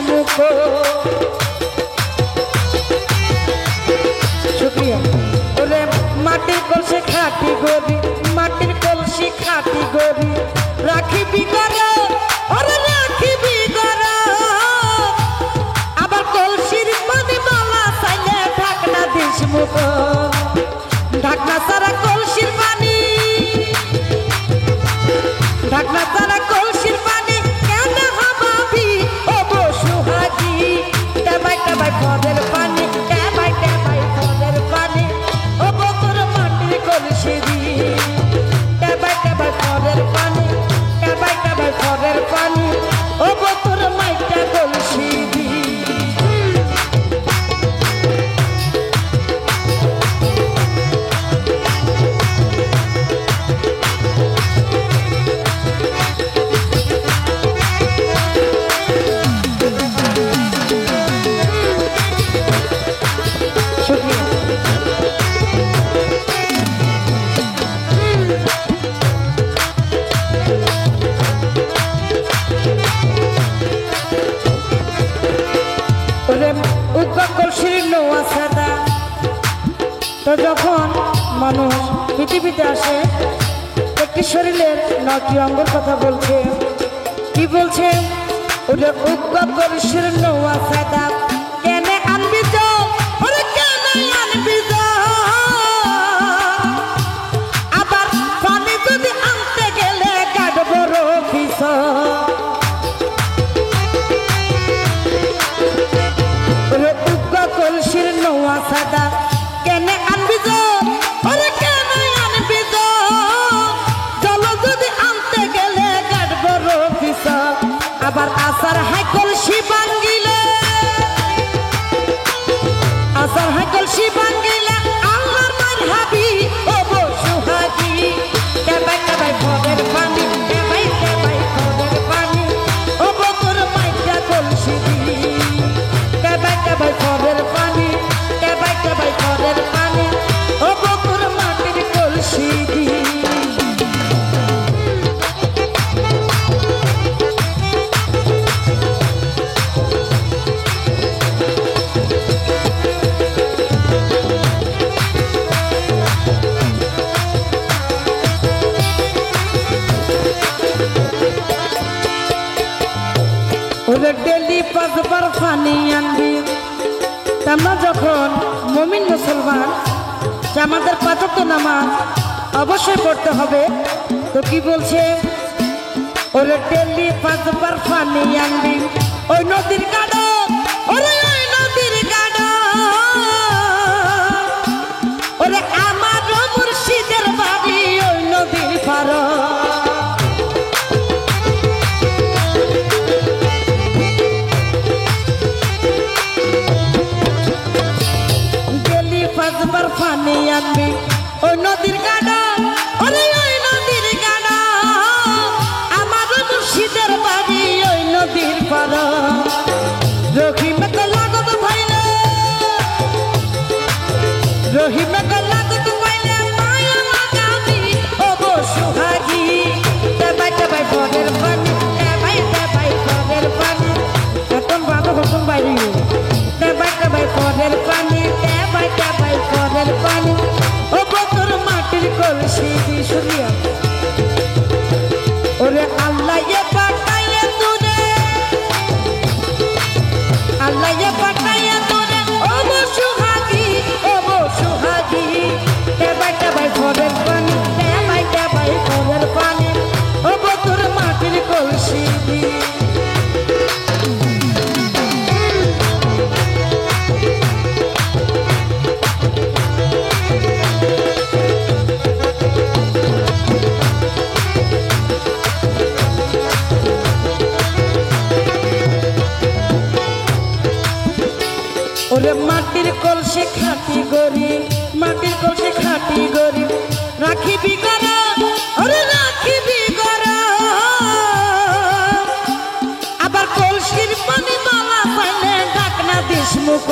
মুখ। শুক্রিয়া। ওরে মাটির কলসি খাটি গরি, মাটির কলসি খাটি গরি, রাখিবি গরম, ওরে রাখিবি গরম। আবার কলসির পানি মালা চাইলে ঢাকনা দিস মুখ। ঢাকনা ছাড়া কলসির পানি, ঢাকনা ছাড়া কলসির পানি কেন হামাবি ও বসুহাগি। টেবাই টেবাই পদের পানি, টেবাই টেবাই পদের পানি, ও বতর মাটির কলসি দি। টেবাই টেবাই পদের পানি, টেবাই টেবাই পদের পানি, ও বতর মাইটা কলসি দি। তো যখন মানুষ পৃথিবীতে আসে একটি শরীরের 9টি অঙ্গের কথা বলছে। কি বলছে? ওটা উগ্র নোয়া সাদা কেনে আনবি তো, ওরে কেনে আনবি তো। আবার পানি যদি আনতে গেলে কাটবো রফিস। ওরে উগ্র কলসির নোয়া সাদা কেনে আনবি তো, ওরে কেনে আনবি তো। জল যদি আনতে গেলে কাটবো রফিস। আবার আসার হাই কলসি ভাঙ্গিলে, আসার হাই কলসি ভাঙ্গিলে আল্লাহর মার হাবি ও বসুহাগি। টেবাই টেবাই পদের পানি, টেবাই টেবাই পদের পানি, ও বতর মাইটা কলসি দি। টেবাই টেবাই পদের পানি, টেবাই টেবাই পদের পানি, ও বতর মাটির কলসি দি। ওরে ডেলি 5 বার পানি আনবি। আমরা যখন মুমিন মুসলমান আমাদের 5 ওয়াক্ত নামাজ অবশ্যই পড়তে হবে। তো কি বলছে? ওরে ডেলি 5 বার পানি আনবি। ওই নদীর গাড়ো, ওরে ওই নদীর গাড়ো, ওরে আমার মুর্শিদের বাড়ি ওই নদীর পাড়। পানি আনবি ওই নদীর গাড়া, ওরে ওই নদীর গাড়া, আমার মুর্শিদের বাড়ি ওই নদীর পাড়। রহিমে তো লাগত ভাইলে, রহিমে তো লাগত ভাইলে, মায়া লাগাবি ও বসুহাগি। টেবাই টেবাই পদের পানি, টেবাই টেবাই পদের পানি, এখন বাবা হুকুম বাইরে। টেবাই টেবাই পদের পানি, টেবাই টেবাই পদের পানি, ও বতর মাটির কলসি দি। শুনিয়া ওরে আল্লাহ এ পাঠাইয়া তোরে, আল্লাহ এ পাঠাইয়া তোরে, ও বসুহাগি, ও বসুহাগি। টেবাই টেবাই পদের পানি, টেবাই টেবাই পদের পানি, ও বতর মাটির কলসি দি। ওরে মাটির কলসি খাটি গরি, মাটির কলসি খাটি গরি, রাখিবি গরম, ওরে রাখিবি গরম। আবার কলসির পানি মালা পাইলে ঢাকনা দিস মুখ।